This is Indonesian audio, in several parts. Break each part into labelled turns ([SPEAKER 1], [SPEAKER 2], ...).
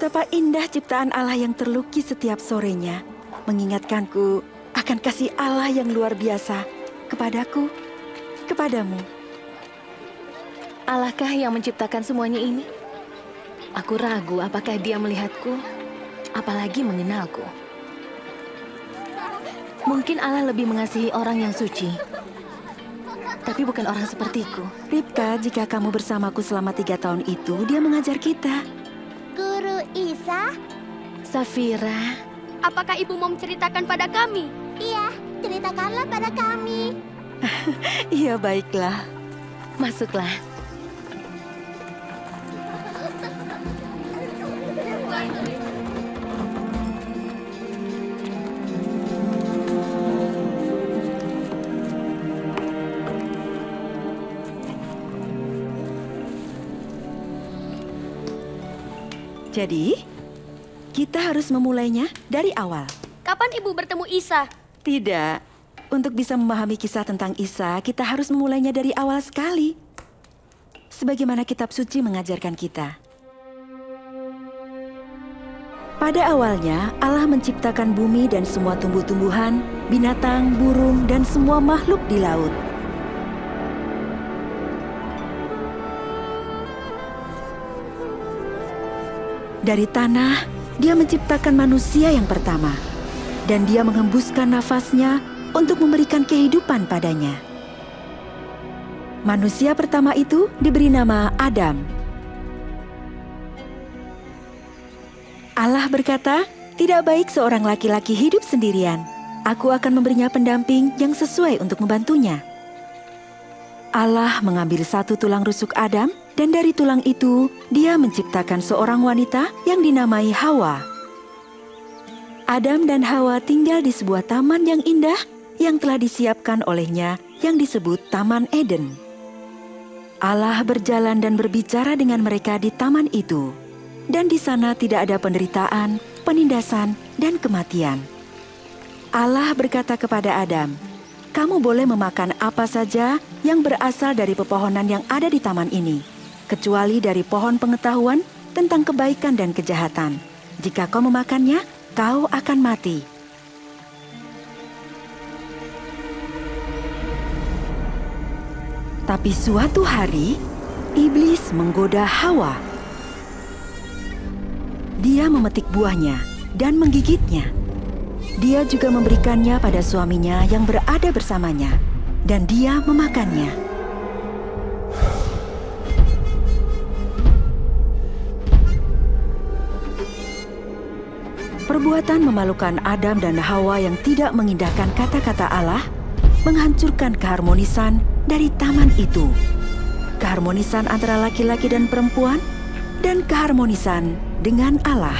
[SPEAKER 1] Betapa indah ciptaan Allah yang terlukis setiap sorenya, mengingatkanku akan kasih Allah yang luar biasa kepadaku, kepadamu.
[SPEAKER 2] Allahkah yang menciptakan semuanya ini? Aku ragu apakah dia melihatku, apalagi mengenalku. Mungkin Allah lebih mengasihi orang yang suci, tapi bukan orang sepertiku.
[SPEAKER 1] Ribka, jika kamu bersamaku selama 3 tahun itu, dia mengajar kita.
[SPEAKER 3] Guru Isa?
[SPEAKER 2] Safira,
[SPEAKER 4] Apakah ibu mau menceritakan pada kami?
[SPEAKER 3] Iya, ceritakanlah pada kami.
[SPEAKER 1] Iya, baiklah.
[SPEAKER 2] masuklah.
[SPEAKER 1] Jadi, kita harus memulainya dari awal.
[SPEAKER 4] Kapan ibu bertemu Isa?
[SPEAKER 1] Tidak, untuk bisa memahami kisah tentang Isa, kita harus memulainya dari awal sekali. Sebagaimana kitab suci mengajarkan kita. Pada awalnya, Allah menciptakan bumi dan semua tumbuh-tumbuhan, binatang, burung, dan semua makhluk di laut. Dari tanah, Dia menciptakan manusia yang pertama, dan Dia menghembuskan nafasnya untuk memberikan kehidupan padanya. Manusia pertama itu diberi nama Adam. Allah berkata, "Tidak baik seorang laki-laki hidup sendirian. Aku akan memberinya pendamping yang sesuai untuk membantunya." Allah mengambil satu tulang rusuk Adam, dan dari tulang itu, Dia menciptakan seorang wanita yang dinamai Hawa. Adam dan Hawa tinggal di sebuah taman yang indah yang telah disiapkan olehnya yang disebut Taman Eden. Allah berjalan dan berbicara dengan mereka di taman itu, dan di sana tidak ada penderitaan, penindasan, dan kematian. Allah berkata kepada Adam, "Kamu boleh memakan apa saja yang berasal dari pepohonan yang ada di taman ini, kecuali dari pohon pengetahuan tentang kebaikan dan kejahatan. Jika kau memakannya, kau akan mati." Tapi suatu hari, iblis menggoda Hawa. Dia memetik buahnya dan menggigitnya. Dia juga memberikannya pada suaminya yang berada bersamanya, dan dia memakannya. Perbuatan memalukan Adam dan Hawa yang tidak mengindahkan kata-kata Allah menghancurkan keharmonisan dari taman itu. Keharmonisan antara laki-laki dan perempuan, dan keharmonisan dengan Allah.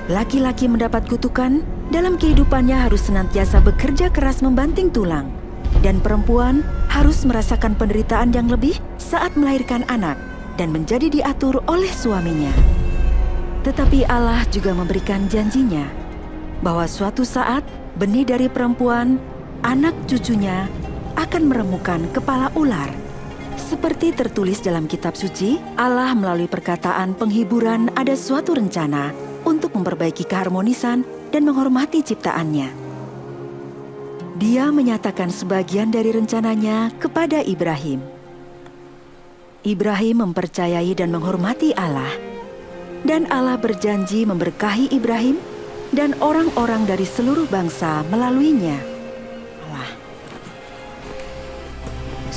[SPEAKER 1] Laki-laki mendapat kutukan dalam kehidupannya harus senantiasa bekerja keras membanting tulang, dan perempuan harus merasakan penderitaan yang lebih saat melahirkan anak dan menjadi diatur oleh suaminya. Tetapi Allah juga memberikan janjinya bahwa suatu saat benih dari perempuan, anak cucunya, akan meremukan kepala ular. Seperti tertulis dalam kitab suci, Allah melalui perkataan penghiburan ada suatu rencana untuk memperbaiki keharmonisan dan menghormati ciptaannya. Dia menyatakan sebagian dari rencananya kepada Ibrahim. Ibrahim mempercayai dan menghormati Allah, dan Allah berjanji memberkahi Ibrahim dan orang-orang dari seluruh bangsa melaluinya.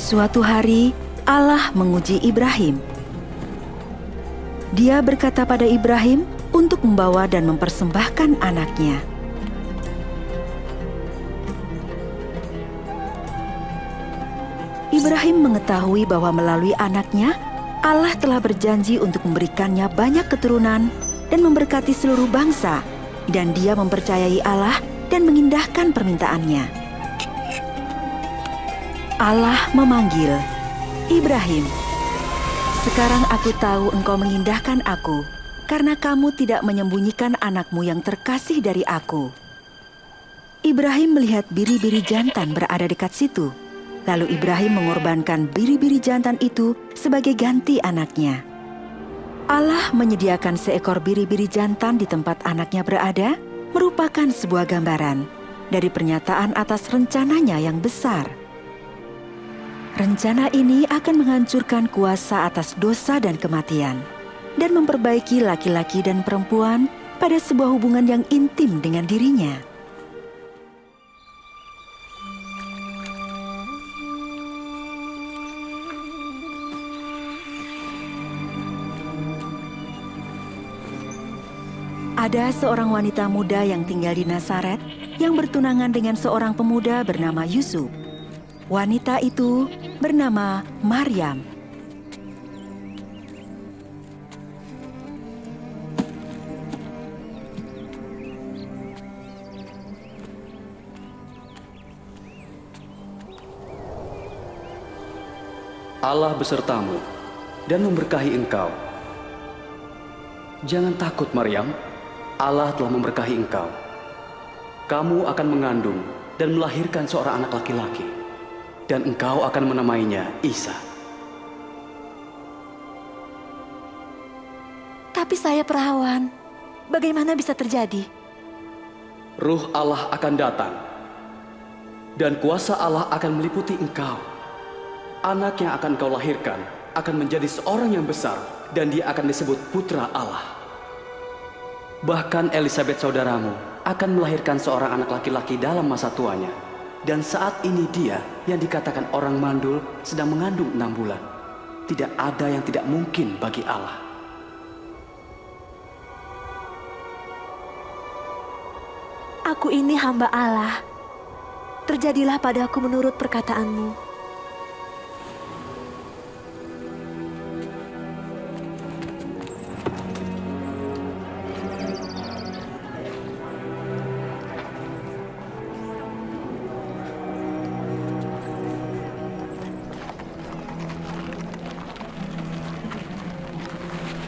[SPEAKER 1] Suatu hari, Allah menguji Ibrahim. Dia berkata pada Ibrahim untuk membawa dan mempersembahkan anaknya. Ibrahim mengetahui bahwa melalui anaknya, Allah telah berjanji untuk memberikannya banyak keturunan dan memberkati seluruh bangsa, dan dia mempercayai Allah dan mengindahkan permintaannya. Allah memanggil, "Ibrahim, sekarang aku tahu engkau mengindahkan aku, karena kamu tidak menyembunyikan anakmu yang terkasih dari aku." Ibrahim melihat biri-biri jantan berada dekat situ. Lalu Ibrahim mengorbankan biri-biri jantan itu sebagai ganti anaknya. Allah menyediakan seekor biri-biri jantan di tempat anaknya berada merupakan sebuah gambaran dari pernyataan atas rencananya yang besar. Rencana ini akan menghancurkan kuasa atas dosa dan kematian dan memperbaiki laki-laki dan perempuan pada sebuah hubungan yang intim dengan dirinya. Ada seorang wanita muda yang tinggal di Nazaret yang bertunangan dengan seorang pemuda bernama Yusuf. Wanita itu bernama Maryam.
[SPEAKER 5] Allah besertamu dan memberkahi engkau. Jangan takut, Maryam. Allah telah memberkahi engkau. Kamu akan mengandung dan melahirkan seorang anak laki-laki, dan engkau akan menamainya Isa.
[SPEAKER 6] Tapi saya perawan. Bagaimana bisa terjadi?
[SPEAKER 5] Ruh Allah akan datang, dan kuasa Allah akan meliputi engkau. Anak yang akan kau lahirkan akan menjadi seorang yang besar, dan dia akan disebut Putra Allah. Bahkan Elisabet saudaramu akan melahirkan seorang anak laki-laki dalam masa tuanya. Dan saat ini dia yang dikatakan orang mandul sedang mengandung 6 bulan. Tidak ada yang tidak mungkin bagi Allah.
[SPEAKER 6] Aku ini hamba Allah. Terjadilah padaku menurut perkataanmu.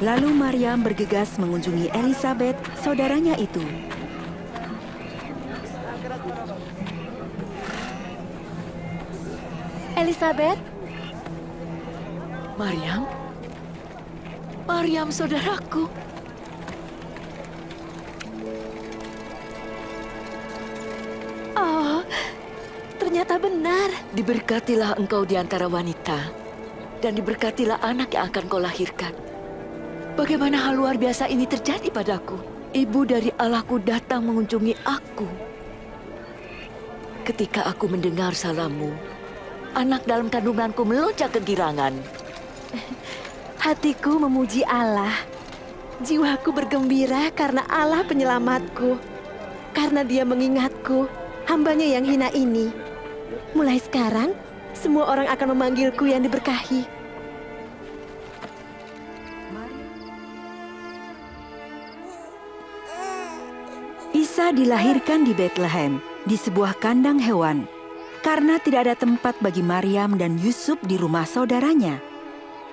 [SPEAKER 1] Lalu Maryam bergegas mengunjungi Elisabet, saudaranya itu.
[SPEAKER 6] Elisabet? Maryam? Maryam, saudaraku. Oh, ternyata benar.
[SPEAKER 7] Diberkatilah engkau di antara wanita, dan diberkatilah anak yang akan kau lahirkan. Bagaimana hal luar biasa ini terjadi padaku? Ibu dari Allahku datang mengunjungi aku. Ketika aku mendengar salammu, anak dalam kandunganku melonjak kegirangan.
[SPEAKER 6] Hatiku memuji Allah. Jiwaku bergembira karena Allah penyelamatku. Karena dia mengingatku, hambanya yang hina ini. Mulai sekarang, semua orang akan memanggilku yang diberkahi.
[SPEAKER 1] Isa dilahirkan di Bethlehem, di sebuah kandang hewan, karena tidak ada tempat bagi Maryam dan Yusuf di rumah saudaranya.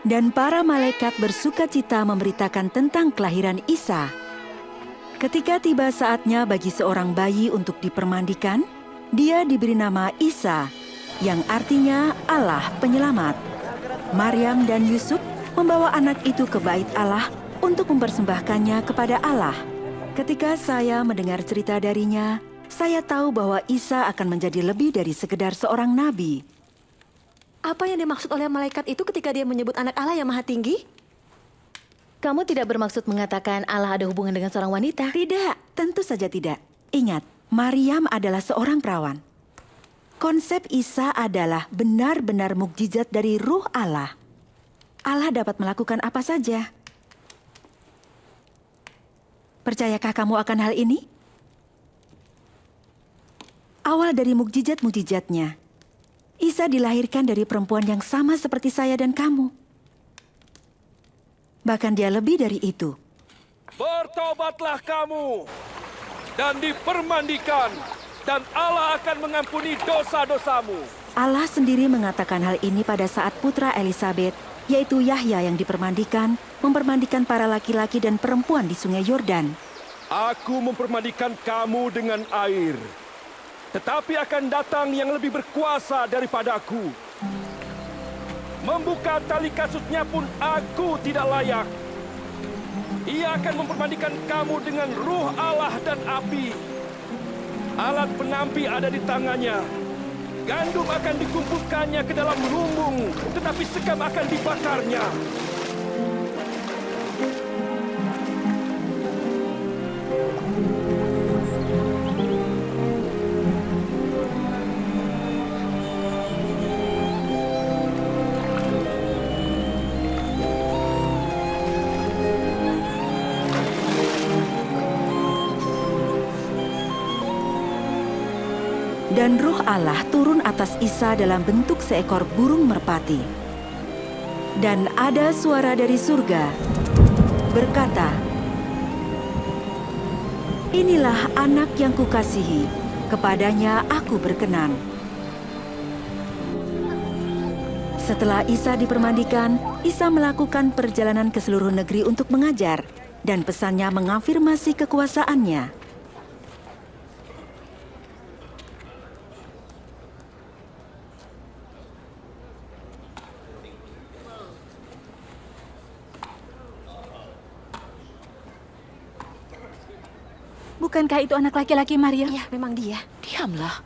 [SPEAKER 1] Dan para malaikat bersukacita memberitakan tentang kelahiran Isa. Ketika tiba saatnya bagi seorang bayi untuk dipermandikan, dia diberi nama Isa, yang artinya Allah Penyelamat. Maryam dan Yusuf membawa anak itu ke bait Allah untuk mempersembahkannya kepada Allah. Ketika saya mendengar cerita darinya, saya tahu bahwa Isa akan menjadi lebih dari sekedar seorang nabi.
[SPEAKER 6] Apa yang dimaksud oleh malaikat itu ketika dia menyebut anak Allah yang maha tinggi?
[SPEAKER 2] Kamu tidak bermaksud mengatakan Allah ada hubungan dengan seorang wanita?
[SPEAKER 1] Tidak, tentu saja tidak. Ingat, Maryam adalah seorang perawan. Konsep Isa adalah benar-benar mukjizat dari Ruh Allah. Allah dapat melakukan apa saja. Percayakah kamu akan hal ini? Awal dari mukjizat-mukjizatnya, Isa dilahirkan dari perempuan yang sama seperti saya dan kamu. Bahkan dia lebih dari itu.
[SPEAKER 8] Bertobatlah kamu dan dipermandikan, dan Allah akan mengampuni dosa-dosamu.
[SPEAKER 1] Allah sendiri mengatakan hal ini pada saat putra Elisabet, yaitu Yahya yang dipermandikan, mempermandikan para laki-laki dan perempuan di sungai Yordan.
[SPEAKER 8] Aku mempermandikan kamu dengan air, tetapi akan datang yang lebih berkuasa daripadaku. Membuka tali kasutnya pun aku tidak layak. Ia akan mempermandikan kamu dengan ruh Allah dan api. Alat penampi ada di tangannya. Gandum akan dikumpulkannya ke dalam lumbung, tetapi sekam akan dibakarnya.
[SPEAKER 1] Dan Ruh Allah turun atas Isa dalam bentuk seekor burung merpati. Dan ada suara dari surga berkata, "Inilah anak yang kukasihi, kepadanya aku berkenan." Setelah Isa dipermandikan, Isa melakukan perjalanan ke seluruh negeri untuk mengajar, dan pesannya mengafirmasi kekuasaannya.
[SPEAKER 2] Bukankah itu anak laki-laki Maria?
[SPEAKER 6] Ya, memang dia.
[SPEAKER 7] Diamlah.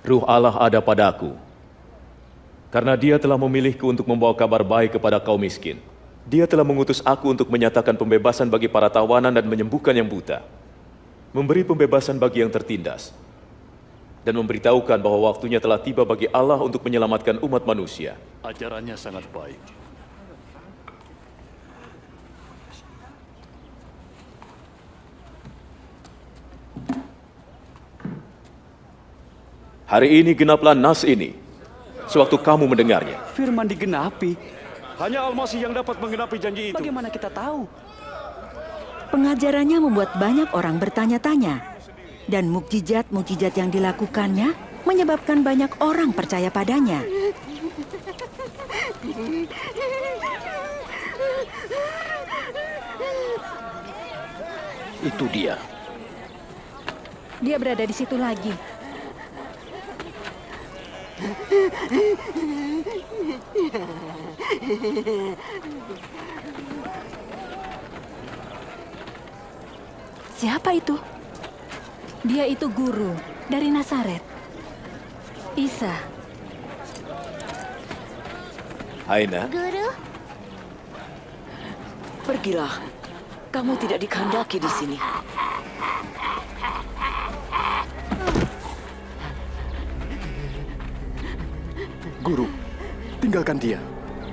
[SPEAKER 9] Ruh Allah ada padaku, karena Dia telah memilihku untuk membawa kabar baik kepada kaum miskin. Dia telah mengutus aku untuk menyatakan pembebasan bagi para tawanan dan menyembuhkan yang buta, memberi pembebasan bagi yang tertindas, dan memberitahukan bahwa waktunya telah tiba bagi Allah untuk menyelamatkan umat manusia.
[SPEAKER 10] Ajarannya sangat baik.
[SPEAKER 9] Hari ini genaplah nas ini, sewaktu kamu mendengarnya.
[SPEAKER 5] Firman digenapi.
[SPEAKER 8] Hanya Al-Masih yang dapat menggenapi janji itu.
[SPEAKER 5] Bagaimana kita tahu?
[SPEAKER 1] Pengajarannya membuat banyak orang bertanya-tanya, dan mukjizat-mukjizat yang dilakukannya menyebabkan banyak orang percaya padanya.
[SPEAKER 10] Itu dia.
[SPEAKER 2] Dia berada di situ lagi. Siapa itu? Dia itu guru dari Nazaret. Isa.
[SPEAKER 9] Aina,
[SPEAKER 3] Guru,
[SPEAKER 7] Pergilah. Kamu tidak dikehendaki di sini.
[SPEAKER 10] Guru, tinggalkan dia.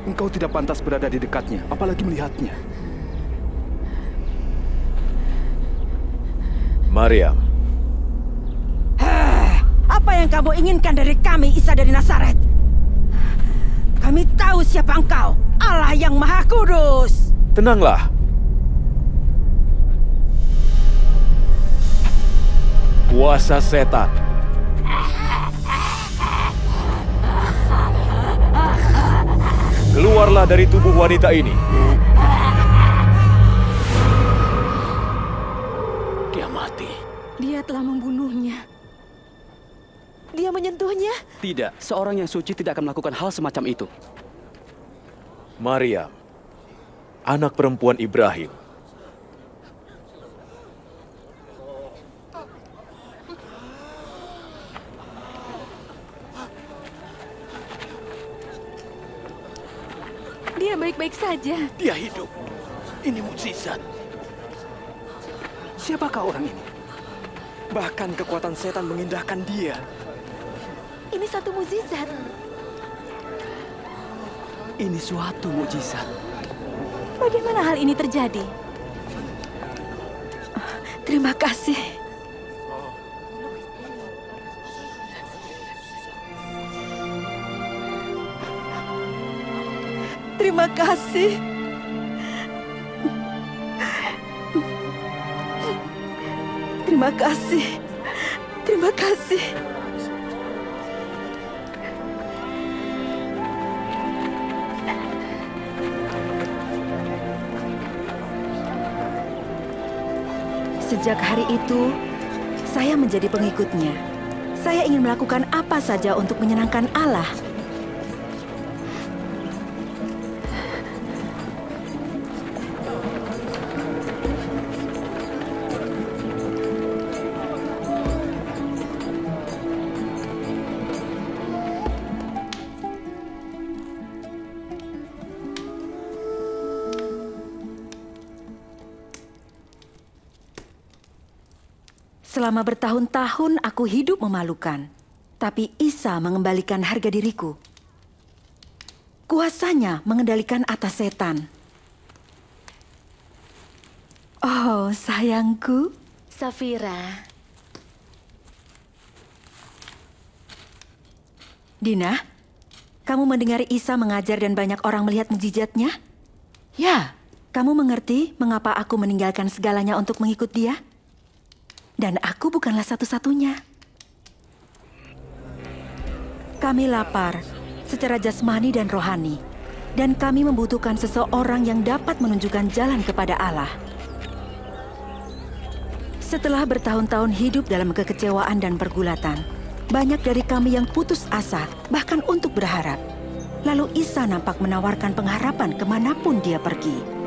[SPEAKER 10] Engkau tidak pantas berada di dekatnya, apalagi melihatnya.
[SPEAKER 9] Maryam,
[SPEAKER 1] Apa yang kamu inginkan dari kami, Isa dari Nazaret? Kami tahu siapa engkau, Allah yang Maha Kudus.
[SPEAKER 9] tenanglah. Kuasa setan. Keluarlah dari tubuh wanita ini.
[SPEAKER 10] Dia mati.
[SPEAKER 2] Dia telah membunuhnya.
[SPEAKER 6] Dia menyentuhnya.
[SPEAKER 5] Tidak, seorang yang suci tidak akan melakukan hal semacam itu.
[SPEAKER 9] Maryam, anak perempuan Ibrahim.
[SPEAKER 2] Dia baik-baik saja.
[SPEAKER 10] Dia hidup. Ini mukjizat.
[SPEAKER 11] Siapakah orang ini? Bahkan kekuatan setan mengindahkan dia.
[SPEAKER 6] Ini satu mukjizat.
[SPEAKER 5] Ini suatu mukjizat.
[SPEAKER 2] Bagaimana hal ini terjadi?
[SPEAKER 1] Terima kasih. Terima kasih. Terima kasih. Terima kasih. Sejak hari itu, saya menjadi pengikutnya. Saya ingin melakukan apa saja untuk menyenangkan Allah. Selama bertahun-tahun aku hidup memalukan, tapi Isa mengembalikan harga diriku. Kuasanya mengendalikan atas setan. Oh, sayangku.
[SPEAKER 2] Safira,
[SPEAKER 1] Dina, kamu mendengar Isa mengajar dan banyak orang melihat mukjizatnya?
[SPEAKER 7] Ya,
[SPEAKER 1] Kamu mengerti mengapa aku meninggalkan segalanya untuk mengikut dia? Dan aku bukanlah satu-satunya. Kami lapar secara jasmani dan rohani, dan kami membutuhkan seseorang yang dapat menunjukkan jalan kepada Allah. Setelah bertahun-tahun hidup dalam kekecewaan dan pergulatan, banyak dari kami yang putus asa, bahkan untuk berharap. Lalu Isa nampak menawarkan pengharapan kemanapun dia pergi.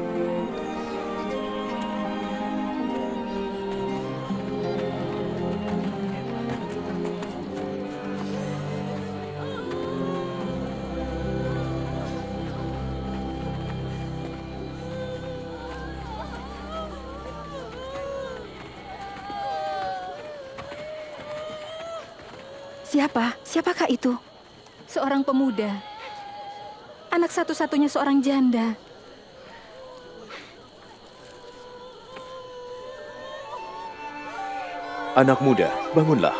[SPEAKER 1] Siapakah itu?
[SPEAKER 12] Seorang pemuda. Anak satu-satunya seorang janda.
[SPEAKER 9] Anak muda, bangunlah.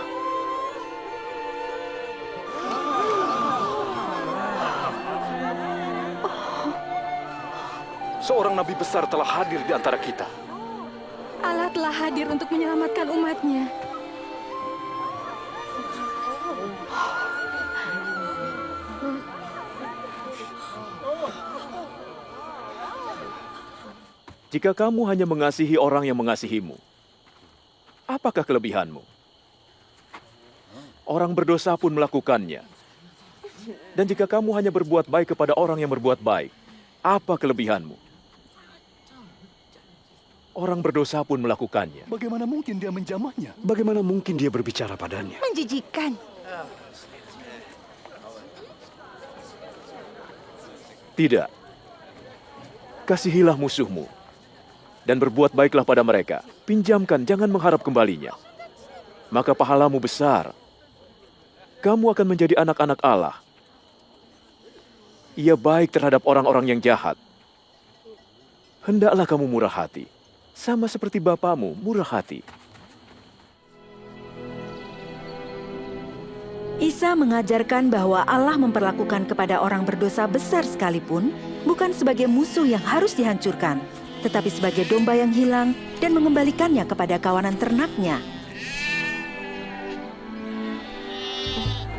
[SPEAKER 10] Seorang nabi besar telah hadir di antara kita.
[SPEAKER 12] Allah telah hadir untuk menyelamatkan umatnya.
[SPEAKER 9] Jika kamu hanya mengasihi orang yang mengasihimu, apakah kelebihanmu? Orang berdosa pun melakukannya. Dan jika kamu hanya berbuat baik kepada orang yang berbuat baik, apa kelebihanmu? Orang berdosa pun melakukannya.
[SPEAKER 10] Bagaimana mungkin dia menjamahnya?
[SPEAKER 11] Bagaimana mungkin dia berbicara padanya?
[SPEAKER 12] Menjijikan.
[SPEAKER 9] Tidak. Kasihilah musuhmu. Dan berbuat baiklah pada mereka. Pinjamkan, jangan mengharap kembalinya. Maka pahalamu besar. Kamu akan menjadi anak-anak Allah. Ia baik terhadap orang-orang yang jahat. Hendaklah kamu murah hati. Sama seperti Bapamu murah hati.
[SPEAKER 1] Isa mengajarkan bahwa Allah memperlakukan kepada orang berdosa besar sekalipun bukan sebagai musuh yang harus dihancurkan, tetapi sebagai domba yang hilang dan mengembalikannya kepada kawanan ternaknya.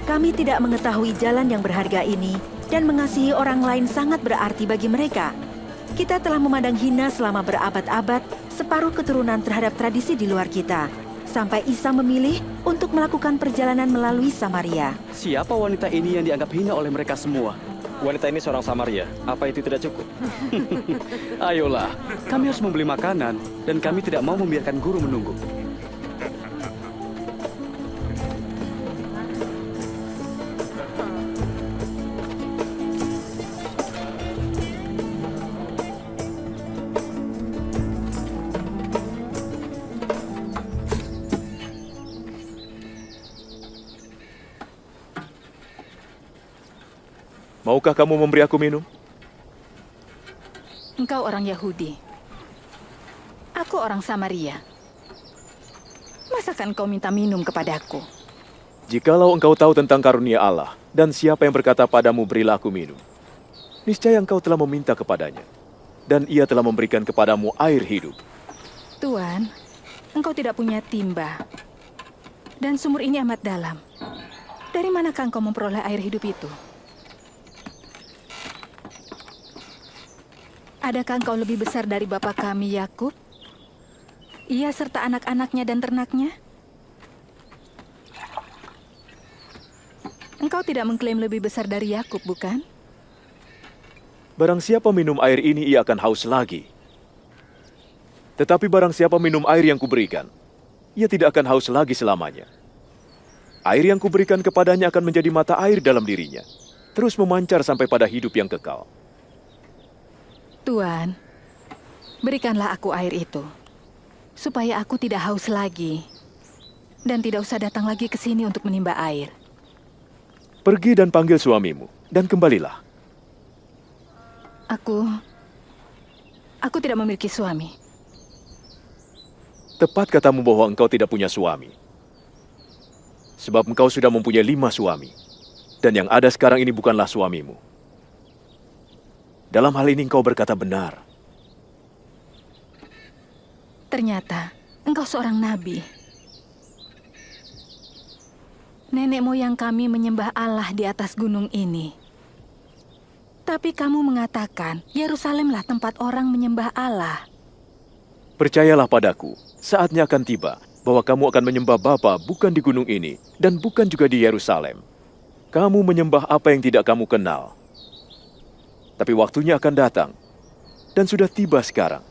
[SPEAKER 1] Kami tidak mengetahui jalan yang berharga ini dan mengasihi orang lain sangat berarti bagi mereka. Kita telah memandang hina selama berabad-abad separuh keturunan terhadap tradisi di luar kita, sampai Isa memilih untuk melakukan perjalanan melalui Samaria.
[SPEAKER 5] Siapa wanita ini yang dianggap hina oleh mereka semua?
[SPEAKER 11] Wanita ini seorang Samaria. Apa itu tidak cukup?
[SPEAKER 5] Ayolah, kami harus membeli makanan dan kami tidak mau membiarkan guru menunggu.
[SPEAKER 9] Maukah kamu memberi aku minum?
[SPEAKER 12] Engkau orang Yahudi. Aku orang Samaria. Masakan kau minta minum kepadaku?
[SPEAKER 9] Jikalau engkau tahu tentang karunia Allah, dan siapa yang berkata padamu berilah aku minum, niscaya engkau telah meminta kepadanya, dan ia telah memberikan kepadamu air hidup.
[SPEAKER 12] Tuan, engkau tidak punya timba. Dan sumur ini amat dalam. Dari manakah engkau memperoleh air hidup itu? Adakah engkau lebih besar dari bapa kami, Yakub? ia serta anak-anaknya dan ternaknya? Engkau tidak mengklaim lebih besar dari Yakub, bukan?
[SPEAKER 9] Barang siapa minum air ini, ia akan haus lagi. Tetapi barang siapa minum air yang kuberikan, ia tidak akan haus lagi selamanya. Air yang kuberikan kepadanya akan menjadi mata air dalam dirinya, terus memancar sampai pada hidup yang kekal.
[SPEAKER 12] Tuan, berikanlah aku air itu, supaya aku tidak haus lagi, dan tidak usah datang lagi ke sini untuk menimba air.
[SPEAKER 9] Pergi dan panggil suamimu, dan kembalilah.
[SPEAKER 12] Aku tidak memiliki suami.
[SPEAKER 9] Tepat katamu bahwa engkau tidak punya suami. Sebab engkau sudah mempunyai 5 suami. Dan yang ada sekarang ini bukanlah suamimu. Dalam hal ini engkau berkata benar.
[SPEAKER 12] Ternyata engkau seorang nabi. Nenek moyang kami menyembah Allah di atas gunung ini. Tapi kamu mengatakan Yerusalemlah tempat orang menyembah Allah.
[SPEAKER 9] Percayalah padaku, saatnya akan tiba bahwa kamu akan menyembah Bapa bukan di gunung ini dan bukan juga di Yerusalem. Kamu menyembah apa yang tidak kamu kenal. Tapi waktunya akan datang, dan sudah tiba sekarang,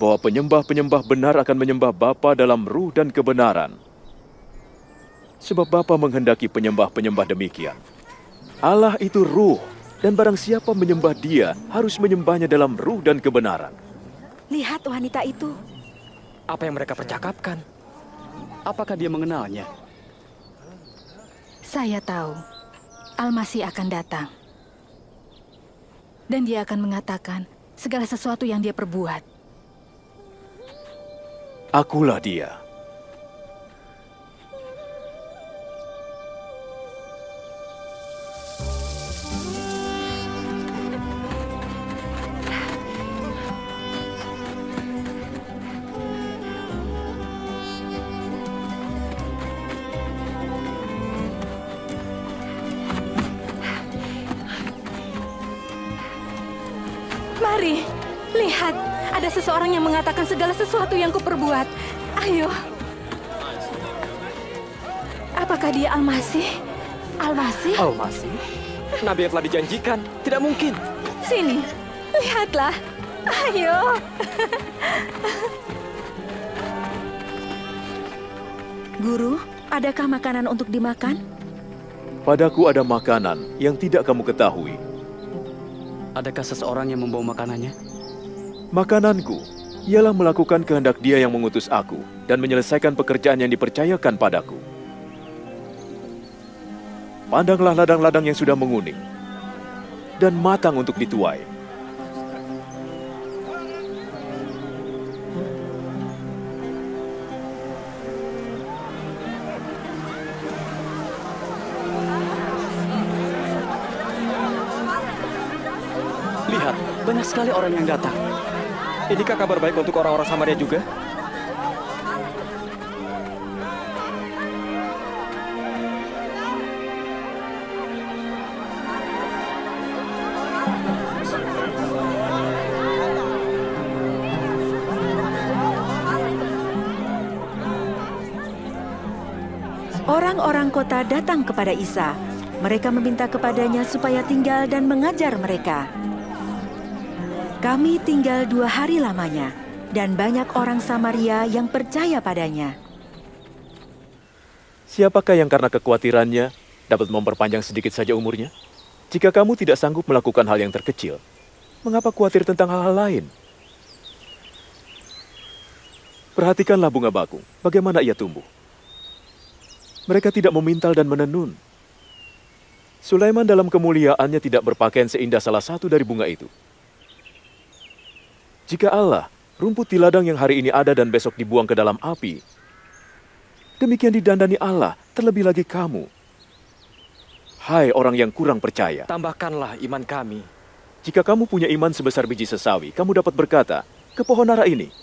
[SPEAKER 9] bahwa penyembah-penyembah benar akan menyembah Bapa dalam ruh dan kebenaran. Sebab Bapa menghendaki penyembah-penyembah demikian. Allah itu ruh, dan barang siapa menyembah Dia harus menyembahnya dalam ruh dan kebenaran.
[SPEAKER 1] Lihat wanita itu.
[SPEAKER 11] Apa yang mereka percakapkan?
[SPEAKER 5] Apakah dia mengenalnya?
[SPEAKER 12] Saya tahu Al-Masih akan datang. Dan dia akan mengatakan segala sesuatu yang dia perbuat.
[SPEAKER 9] Akulah Dia.
[SPEAKER 12] Mari, lihat. Ada seseorang yang mengatakan segala sesuatu yang kuperbuat. Ayo. Apakah dia Al-Masih? Al-Masih?
[SPEAKER 11] Al-Masih? Nabi yang telah dijanjikan. Tidak mungkin.
[SPEAKER 12] Sini, lihatlah. Ayo.
[SPEAKER 1] Guru, adakah makanan untuk dimakan?
[SPEAKER 9] Padaku ada makanan yang tidak kamu ketahui.
[SPEAKER 5] Adakah seseorang yang membawa makanannya?
[SPEAKER 9] Makananku ialah melakukan kehendak Dia yang mengutus aku dan menyelesaikan pekerjaan yang dipercayakan padaku. Pandanglah ladang-ladang yang sudah menguning dan matang untuk dituai.
[SPEAKER 5] Lihat, banyak sekali orang yang datang.
[SPEAKER 11] Inikah kabar baik untuk orang-orang Samaria juga?
[SPEAKER 1] Orang-orang kota datang kepada Isa. Mereka meminta kepadanya supaya tinggal dan mengajar mereka. Kami tinggal 2 hari lamanya, dan banyak orang Samaria yang percaya padanya.
[SPEAKER 9] Siapakah yang karena kekhawatirannya dapat memperpanjang sedikit saja umurnya? Jika kamu tidak sanggup melakukan hal yang terkecil, mengapa khawatir tentang hal-hal lain? Perhatikanlah bunga bakung, bagaimana ia tumbuh. Mereka tidak memintal dan menenun. Sulaiman dalam kemuliaannya tidak berpakaian seindah salah satu dari bunga itu. Jika Allah, rumput di ladang yang hari ini ada dan besok dibuang ke dalam api, demikian didandani Allah, terlebih lagi kamu. Hai orang yang kurang percaya.
[SPEAKER 11] Tambahkanlah iman kami.
[SPEAKER 9] Jika kamu punya iman sebesar biji sesawi, kamu dapat berkata, ke pohon ara ini,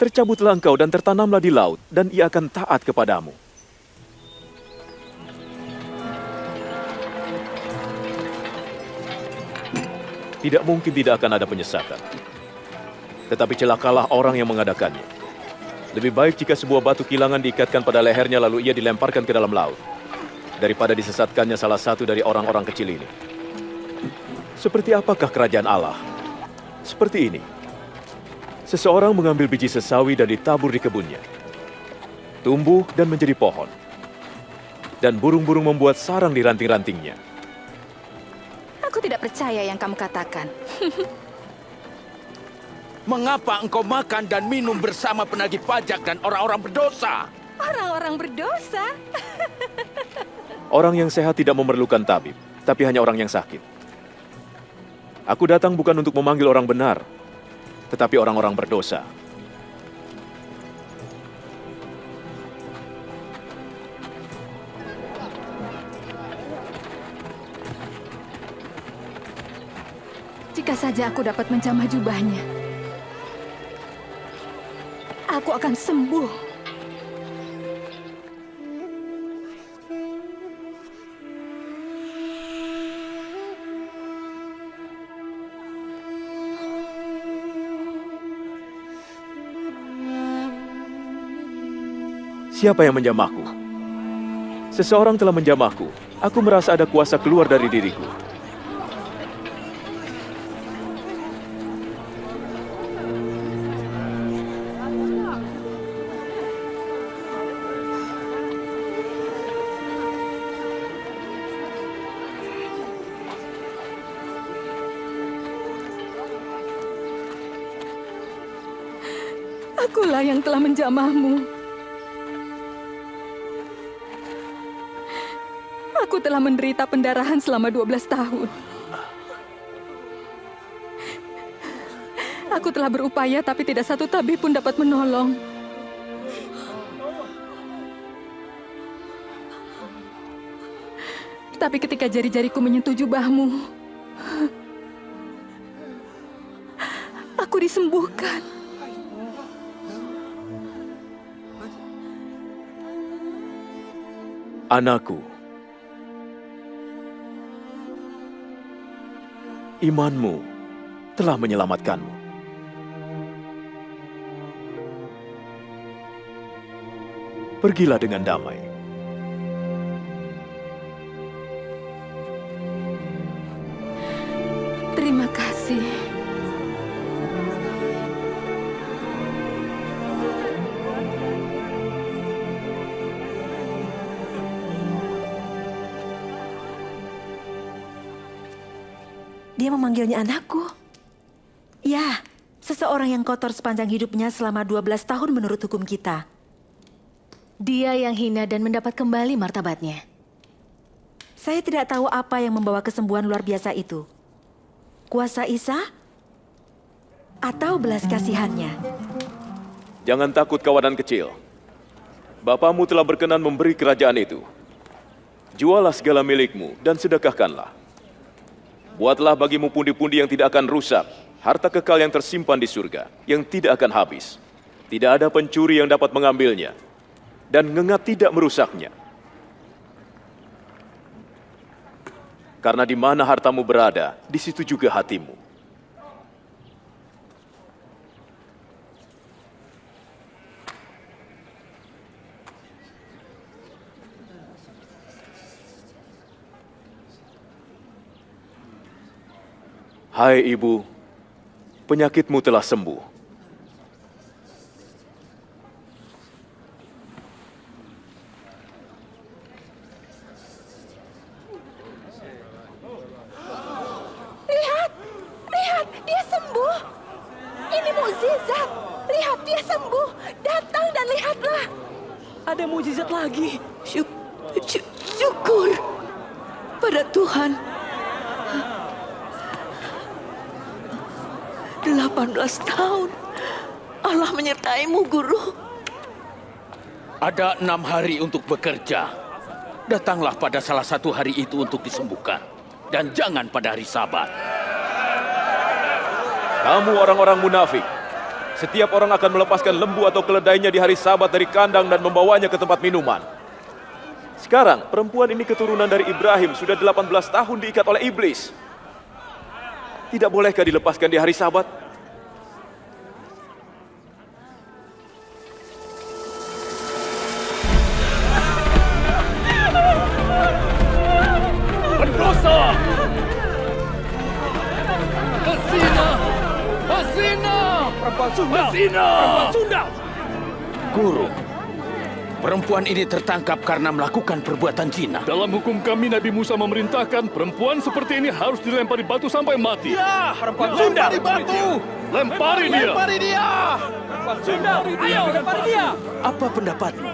[SPEAKER 9] tercabutlah engkau dan tertanamlah di laut, dan ia akan taat kepadamu. Tidak mungkin tidak akan ada penyesatan. Tetapi celakalah orang yang mengadakannya. Lebih baik jika sebuah batu kilangan diikatkan pada lehernya lalu ia dilemparkan ke dalam laut, daripada disesatkannya salah satu dari orang-orang kecil ini. Seperti apakah kerajaan Allah? Seperti ini. Seseorang mengambil biji sesawi dan ditabur di kebunnya. Tumbuh dan menjadi pohon. Dan burung-burung membuat sarang di ranting-rantingnya.
[SPEAKER 12] Aku tidak percaya yang kamu katakan.
[SPEAKER 8] Mengapa engkau makan dan minum bersama penagih pajak dan orang-orang berdosa?
[SPEAKER 12] Orang-orang berdosa?
[SPEAKER 9] Orang yang sehat tidak memerlukan tabib, tapi hanya orang yang sakit. Aku datang bukan untuk memanggil orang benar, tetapi orang-orang berdosa.
[SPEAKER 12] Jika saja aku dapat menjamah jubahnya, aku akan sembuh.
[SPEAKER 9] Siapa yang menjamahku? Seseorang telah menjamahku. Aku merasa ada kuasa keluar dari diriku.
[SPEAKER 12] Akulah yang telah menjamahmu. Aku telah menderita pendarahan selama 12 tahun. Aku telah berupaya tapi tidak satu tabib pun dapat menolong. Tapi ketika jari-jariku menyentuh jubahmu, aku disembuhkan.
[SPEAKER 9] Anakku, imanmu telah menyelamatkanmu. Pergilah dengan damai.
[SPEAKER 12] Terima kasih.
[SPEAKER 1] Dia memanggilnya anakku. Ya, seseorang yang kotor sepanjang hidupnya selama 12 tahun menurut hukum kita.
[SPEAKER 2] Dia yang hina dan mendapat kembali martabatnya.
[SPEAKER 1] Saya tidak tahu apa yang membawa kesembuhan luar biasa itu. Kuasa Isa? Atau belas kasihannya?
[SPEAKER 9] Jangan takut kawanan kecil. Bapamu telah berkenan memberi kerajaan itu. Jualah segala milikmu dan sedekahkanlah. Buatlah bagimu pundi-pundi yang tidak akan rusak, harta kekal yang tersimpan di surga, yang tidak akan habis. Tidak ada pencuri yang dapat mengambilnya, dan ngengat tidak merusaknya. Karena di mana hartamu berada, di situ juga hatimu. Hai ibu, penyakitmu telah sembuh.
[SPEAKER 6] Lihat, dia sembuh. Ini mukjizat. Lihat, dia sembuh. Datang dan lihatlah.
[SPEAKER 7] Ada mukjizat lagi. Syukur pada Tuhan. 18 tahun. Allah menyertaimu, Guru.
[SPEAKER 8] Ada 6 hari untuk bekerja. Datanglah pada salah satu hari itu untuk disembuhkan. Dan jangan pada hari Sabat.
[SPEAKER 9] Kamu orang-orang munafik. Setiap orang akan melepaskan lembu atau keledainya di hari Sabat dari kandang dan membawanya ke tempat minuman. Sekarang, perempuan ini keturunan dari Ibrahim, sudah 18 tahun diikat oleh iblis. Tidak bolehkah dilepaskan di hari Sabat?
[SPEAKER 8] berdosa! Pesina! Pesina!
[SPEAKER 11] Perempuan Sunda!
[SPEAKER 8] Pesina!
[SPEAKER 11] Perempuan Sunda!
[SPEAKER 13] Guru, perempuan ini tertangkap karena melakukan perbuatan zina.
[SPEAKER 8] Dalam hukum kami, Nabi Musa memerintahkan perempuan seperti ini harus dilempari batu sampai mati.
[SPEAKER 11] Ya, perempuan Sunda!
[SPEAKER 8] Lempari batu! Lempari dia!
[SPEAKER 11] Lempari dia! Perempuan Sunda! Ayo, lempari dia!
[SPEAKER 13] Apa pendapatmu?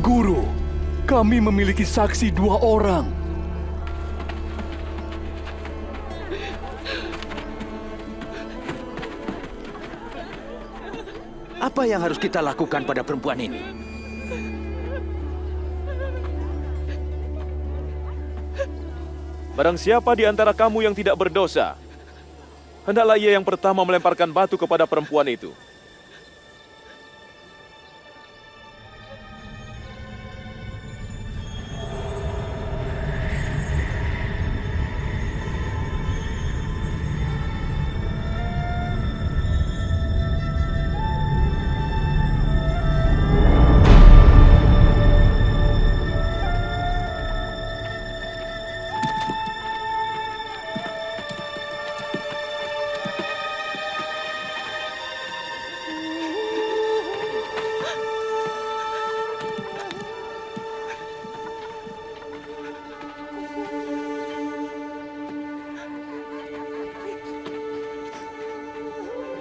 [SPEAKER 8] Guru, kami memiliki saksi 2 orang.
[SPEAKER 13] Apa yang harus kita lakukan pada perempuan ini?
[SPEAKER 9] Barang siapa di antara kamu yang tidak berdosa, hendaklah ia yang pertama melemparkan batu kepada perempuan itu.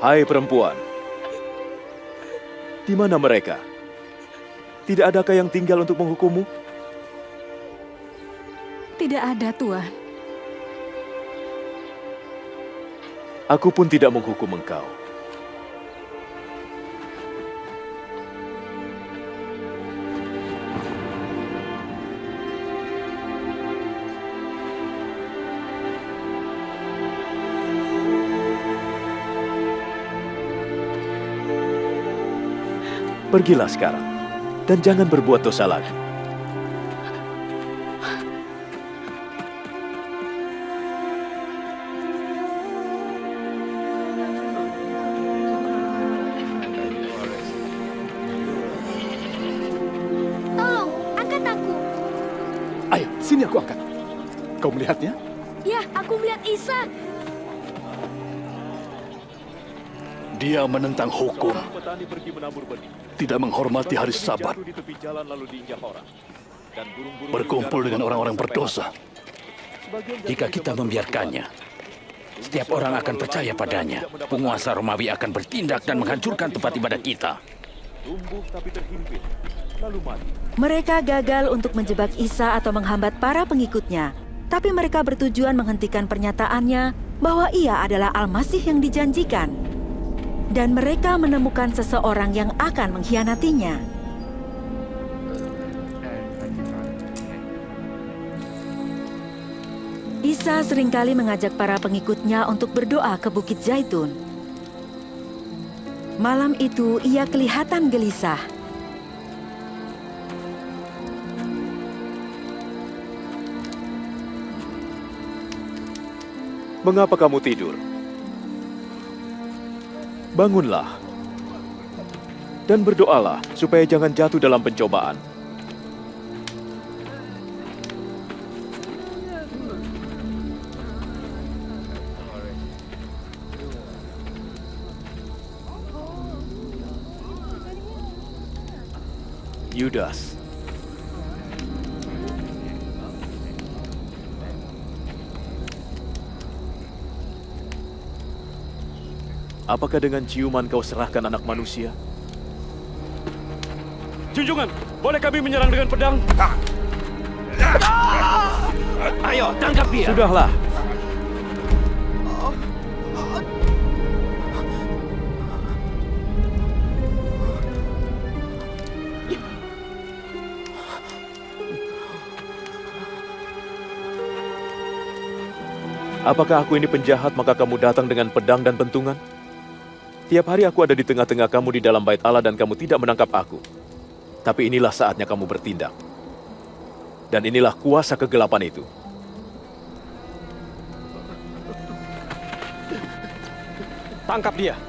[SPEAKER 9] Hai perempuan, di mana mereka? Tidak adakah yang tinggal untuk menghukummu?
[SPEAKER 12] Tidak ada, Tuan.
[SPEAKER 9] Aku pun tidak menghukum engkau. Pergilah sekarang, dan jangan berbuat dosa lagi.
[SPEAKER 4] Tolong, angkat aku.
[SPEAKER 10] Ayo, sini aku angkat. Kau melihatnya?
[SPEAKER 4] Ya, aku melihat Isa.
[SPEAKER 8] Dia menentang hukum, tidak menghormati hari Sabat, berkumpul dengan orang-orang berdosa.
[SPEAKER 13] Jika kita membiarkannya, setiap orang akan percaya padanya. Penguasa Romawi akan bertindak dan menghancurkan tempat ibadah kita.
[SPEAKER 1] Mereka gagal untuk menjebak Isa atau menghambat para pengikutnya, tapi mereka bertujuan menghentikan pernyataannya bahwa ia adalah Al-Masih yang dijanjikan. Dan mereka menemukan seseorang yang akan mengkhianatinya. Isa seringkali mengajak para pengikutnya untuk berdoa ke Bukit Zaitun. Malam itu ia kelihatan gelisah.
[SPEAKER 9] Mengapa kamu tidur? Bangunlah dan berdoalah supaya jangan jatuh dalam pencobaan. Yudas. Apakah dengan ciuman kau serahkan anak manusia?
[SPEAKER 8] Junjungan, boleh kami menyerang dengan pedang?
[SPEAKER 13] Ayo, tangkap dia!
[SPEAKER 9] Sudahlah. Apakah aku ini penjahat maka kamu datang dengan pedang dan pentungan? Tiap hari aku ada di tengah-tengah kamu di dalam bait Allah dan kamu tidak menangkap aku. Tapi inilah saatnya kamu bertindak. Dan inilah kuasa kegelapan itu.
[SPEAKER 11] Tangkap dia.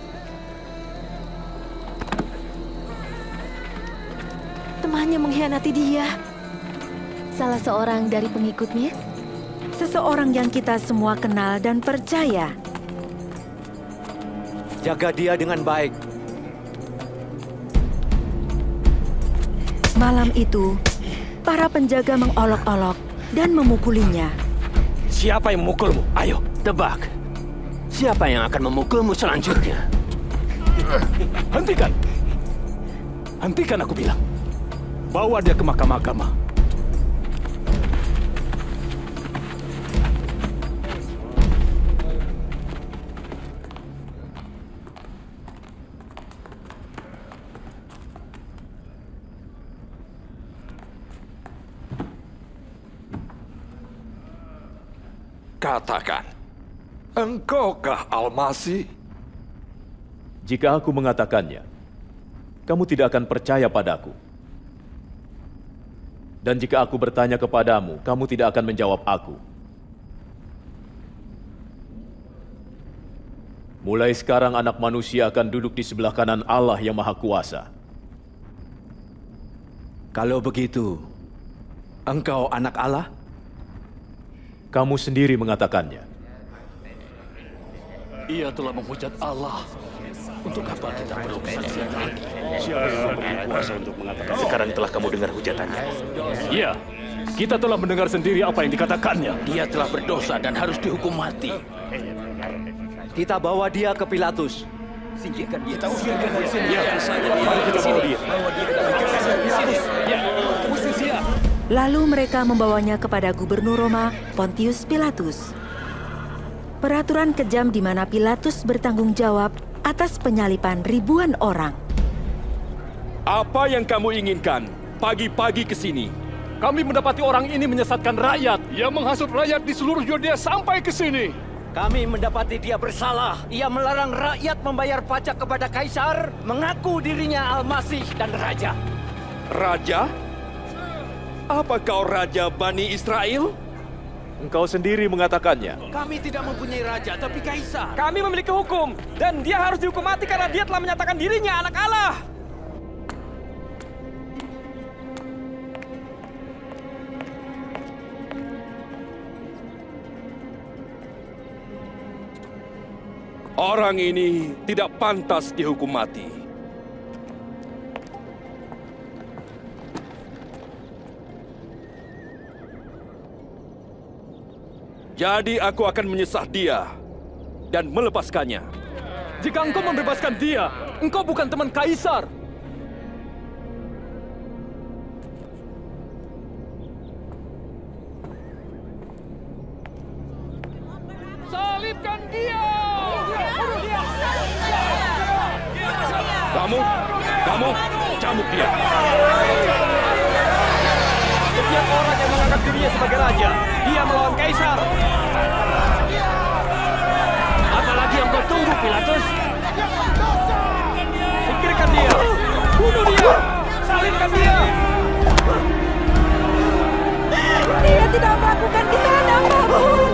[SPEAKER 6] Temannya mengkhianati dia.
[SPEAKER 2] Salah seorang dari pengikutnya?
[SPEAKER 1] Seseorang yang kita semua kenal dan percaya.
[SPEAKER 11] Jaga dia dengan baik.
[SPEAKER 1] Malam itu, para penjaga mengolok-olok dan memukulinya.
[SPEAKER 13] Siapa yang memukulmu? Ayo, tebak. Siapa yang akan memukulmu selanjutnya?
[SPEAKER 8] Hentikan! Hentikan aku bilang. Bawa dia ke mahkamah agama.
[SPEAKER 14] Katakan, engkaukah Al-Masih?
[SPEAKER 9] Jika aku mengatakannya, kamu tidak akan percaya padaku. Dan jika aku bertanya kepadamu, kamu tidak akan menjawab aku. Mulai sekarang anak manusia akan duduk di sebelah kanan Allah yang Maha Kuasa.
[SPEAKER 11] Kalau begitu, engkau anak Allah?
[SPEAKER 9] Kamu sendiri mengatakannya.
[SPEAKER 13] Ia telah menghujat Allah. Untuk apa kita perlu kesaksian lagi?
[SPEAKER 9] Siapa yang memberi kuasa untuk mengatakan? Sekarang telah kamu dengar hujatannya.
[SPEAKER 8] Iya, kita telah mendengar sendiri apa yang dikatakannya.
[SPEAKER 13] Dia telah berdosa dan harus dihukum mati.
[SPEAKER 11] Kita bawa dia ke Pilatus.
[SPEAKER 13] Singkirkan dia. Kita usirkan dari sini.
[SPEAKER 8] Ya, mari kita bawa dia. Ya, usir dia.
[SPEAKER 1] Lalu mereka membawanya kepada Gubernur Roma, Pontius Pilatus. Peraturan kejam di mana Pilatus bertanggung jawab atas penyaliban ribuan orang.
[SPEAKER 8] Apa yang kamu inginkan? Pagi-pagi ke sini. Kami mendapati orang ini menyesatkan rakyat. Ia menghasut rakyat di seluruh Yudea sampai ke sini.
[SPEAKER 11] Kami mendapati dia bersalah. Ia melarang rakyat membayar pajak kepada Kaisar, mengaku dirinya Al-Masih dan Raja.
[SPEAKER 8] Raja? Apa kau Raja Bani Israel?
[SPEAKER 9] Engkau sendiri mengatakannya.
[SPEAKER 11] Kami tidak mempunyai raja, tapi Kaisar. Kami memiliki hukum, dan dia harus dihukum mati karena dia telah menyatakan dirinya anak Allah.
[SPEAKER 8] Orang ini tidak pantas dihukum mati. Jadi aku akan menyesah dia dan melepaskannya. Jika engkau membebaskan dia, engkau bukan teman Kaisar. Salibkan dia! Kamu, cambuk dia.
[SPEAKER 11] Setiap orang yang menganggap dirinya sebagai raja, dia melawan Kaisar.
[SPEAKER 13] Apalagi yang kau tunggu, Pilatus?
[SPEAKER 11] Singkirkan dia. Bunuh dia. Salibkan dia.
[SPEAKER 6] Dia tidak melakukan kesalahan apapun.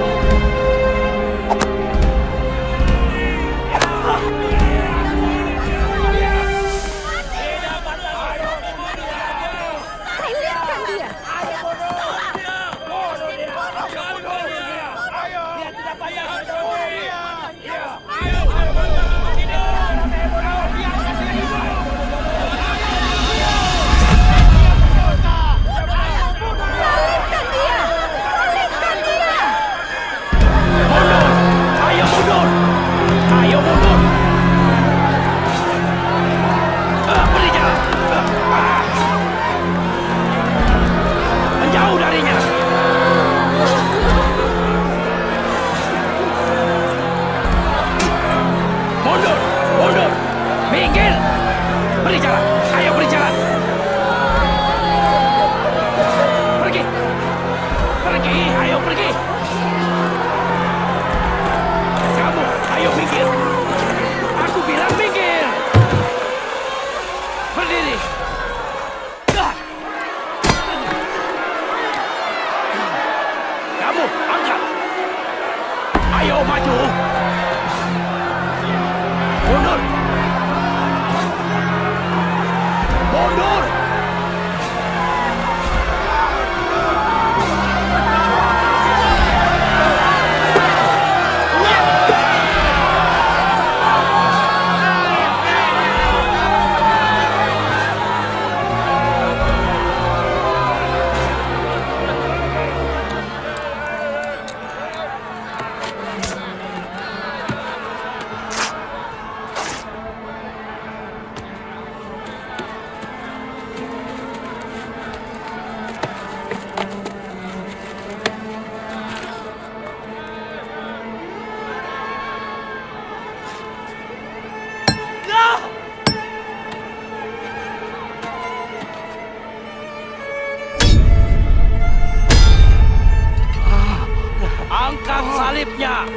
[SPEAKER 13] Engkau maju! Mundur! Mundur! Angkat salibnya!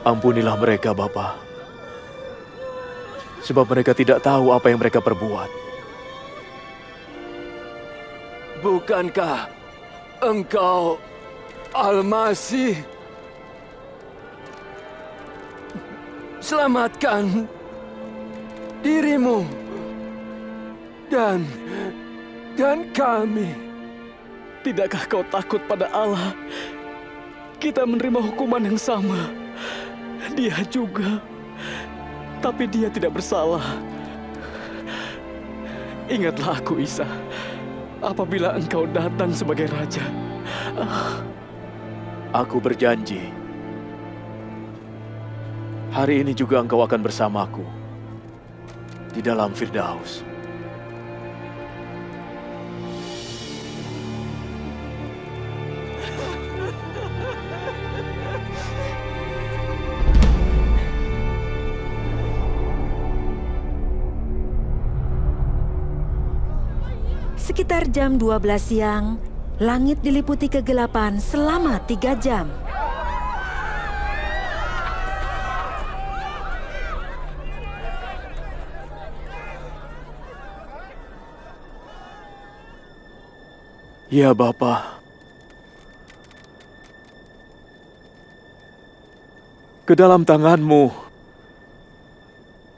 [SPEAKER 9] Ampunilah mereka, Bapa. Sebab mereka tidak tahu apa yang mereka perbuat.
[SPEAKER 15] Bukankah Engkau Al-Masih? Selamatkan dirimu dan kami.
[SPEAKER 5] Tidakkah kau takut pada Allah? Kita menerima hukuman yang sama. Dia juga. Tapi dia tidak bersalah. Ingatlah aku, Isa. Apabila engkau datang sebagai raja.
[SPEAKER 9] Aku berjanji. Hari ini juga engkau akan bersamaku di dalam Firdaus.
[SPEAKER 1] Sekitar jam 12 siang, langit diliputi kegelapan selama 3 jam.
[SPEAKER 9] Ya, Bapa. Ke dalam tangan-Mu,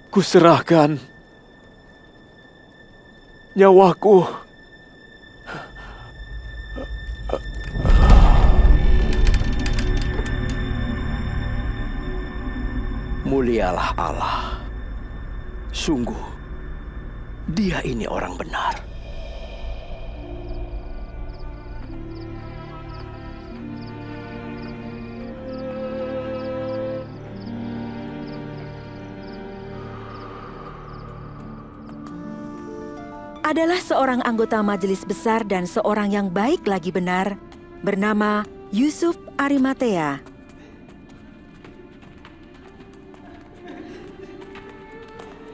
[SPEAKER 9] kuserahkan nyawaku.
[SPEAKER 11] Mulialah Allah. Sungguh, dia ini orang benar.
[SPEAKER 1] Adalah seorang anggota majelis besar dan seorang yang baik lagi benar, bernama Yusuf Arimatea.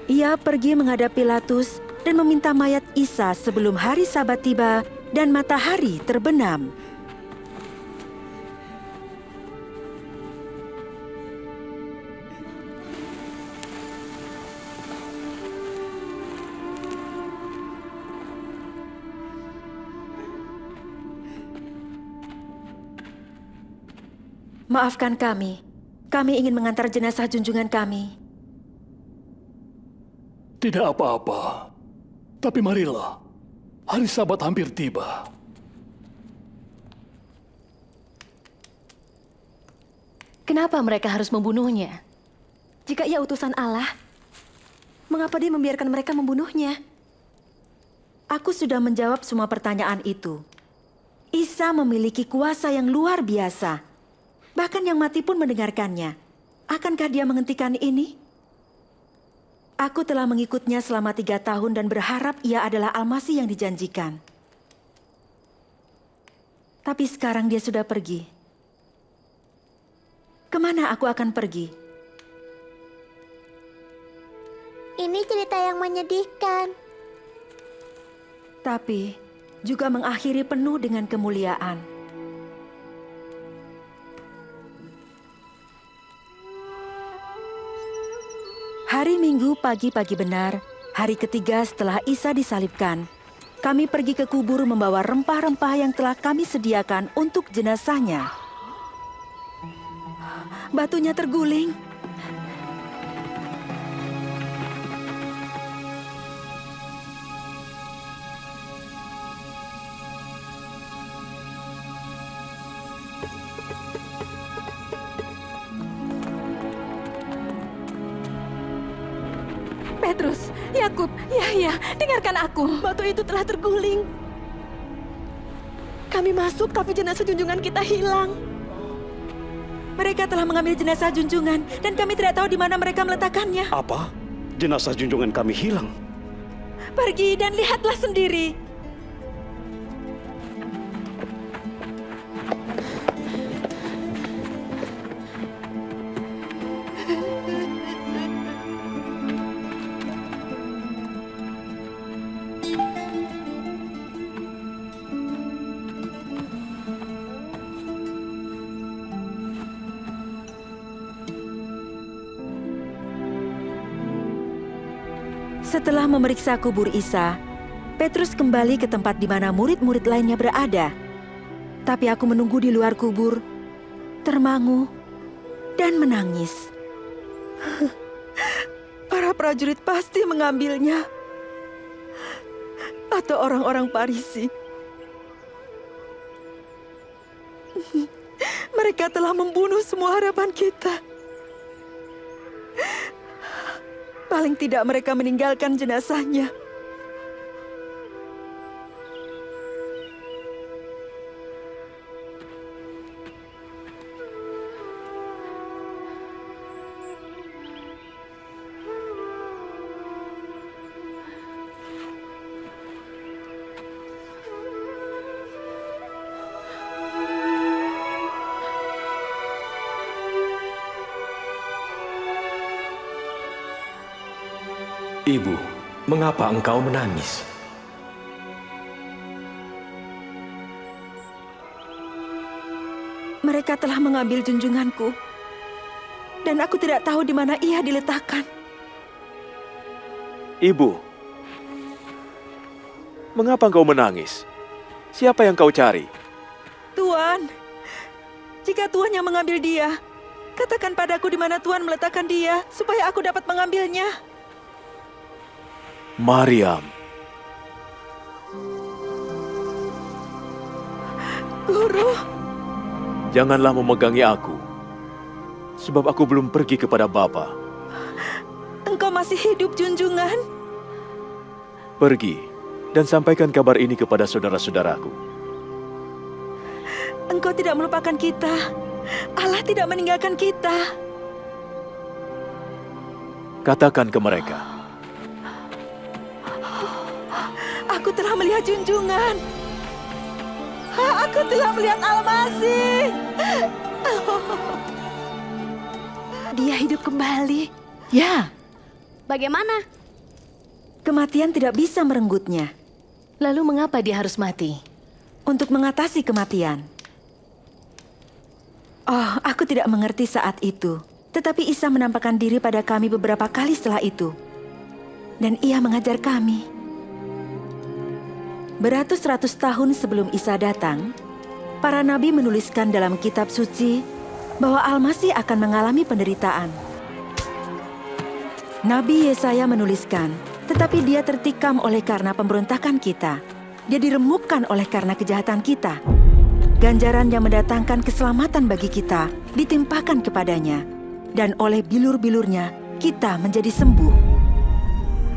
[SPEAKER 1] Ia pergi menghadap Pilatus dan meminta mayat Isa sebelum hari Sabat tiba dan matahari terbenam. Maafkan kami ingin mengantar jenazah junjungan kami.
[SPEAKER 16] Tidak apa-apa. Tapi marilah, hari Sabat hampir tiba.
[SPEAKER 2] Kenapa mereka harus membunuhnya?
[SPEAKER 6] Jika ia utusan Allah, mengapa dia membiarkan mereka membunuhnya?
[SPEAKER 1] Aku sudah menjawab semua pertanyaan itu. Isa memiliki kuasa yang luar biasa. Bahkan yang mati pun mendengarkannya. Akankah dia menghentikan ini? Aku telah mengikutnya selama 3 tahun dan berharap ia adalah Al-Masih yang dijanjikan. Tapi sekarang dia sudah pergi. Kemana aku akan pergi?
[SPEAKER 3] Ini cerita yang menyedihkan.
[SPEAKER 1] Tapi juga mengakhiri penuh dengan kemuliaan. Hari Minggu pagi-pagi benar, hari ketiga setelah Isa disalibkan, kami pergi ke kubur membawa rempah-rempah yang telah kami sediakan untuk jenazahnya. Batunya terguling.
[SPEAKER 12] Petrus, Yakub, Yahya, dengarkan aku.
[SPEAKER 6] Batu itu telah terguling. Kami masuk tapi jenazah junjungan kita hilang.
[SPEAKER 1] Mereka telah mengambil jenazah junjungan dan kami tidak tahu di mana mereka meletakkannya.
[SPEAKER 17] Apa? Jenazah junjungan kami hilang?
[SPEAKER 1] Pergi dan lihatlah sendiri. Setelah memeriksa kubur Isa, Petrus kembali ke tempat di mana murid-murid lainnya berada. Tapi aku menunggu di luar kubur, termangu dan menangis. Para prajurit pasti mengambilnya. Atau orang-orang Farisi. Mereka telah membunuh semua harapan kita. Paling tidak mereka meninggalkan jenazahnya.
[SPEAKER 18] Ibu, mengapa engkau menangis?
[SPEAKER 1] Mereka telah mengambil junjunganku, dan aku tidak tahu di mana ia diletakkan.
[SPEAKER 9] Ibu, mengapa engkau menangis? Siapa yang kau cari?
[SPEAKER 1] Tuan, jika Tuan yang mengambil dia, katakan padaku di mana Tuan meletakkan dia, supaya aku dapat mengambilnya.
[SPEAKER 9] Maryam.
[SPEAKER 1] Guru.
[SPEAKER 9] Janganlah memegangi aku, sebab aku belum pergi kepada Bapa.
[SPEAKER 1] Engkau masih hidup, junjungan.
[SPEAKER 9] Pergi dan sampaikan kabar ini kepada saudara-saudaraku.
[SPEAKER 1] Engkau tidak melupakan kita. Allah tidak meninggalkan kita.
[SPEAKER 9] Katakan ke mereka.
[SPEAKER 1] Aku telah melihat junjungan. Aku telah melihat Al-Masih. Dia hidup kembali.
[SPEAKER 12] Ya.
[SPEAKER 4] Bagaimana?
[SPEAKER 1] Kematian tidak bisa merenggutnya.
[SPEAKER 2] Lalu mengapa dia harus mati?
[SPEAKER 1] Untuk mengatasi kematian. Oh, aku tidak mengerti saat itu. Tetapi Isa menampakkan diri pada kami beberapa kali setelah itu. Dan ia mengajar kami. Beratus-ratus tahun sebelum Isa datang, para nabi menuliskan dalam kitab suci bahwa Al-Masih akan mengalami penderitaan. Nabi Yesaya menuliskan, tetapi dia tertikam oleh karena pemberontakan kita. Dia diremukkan oleh karena kejahatan kita. Ganjaran yang mendatangkan keselamatan bagi kita ditimpakan kepadanya. Dan oleh bilur-bilurnya, kita menjadi sembuh.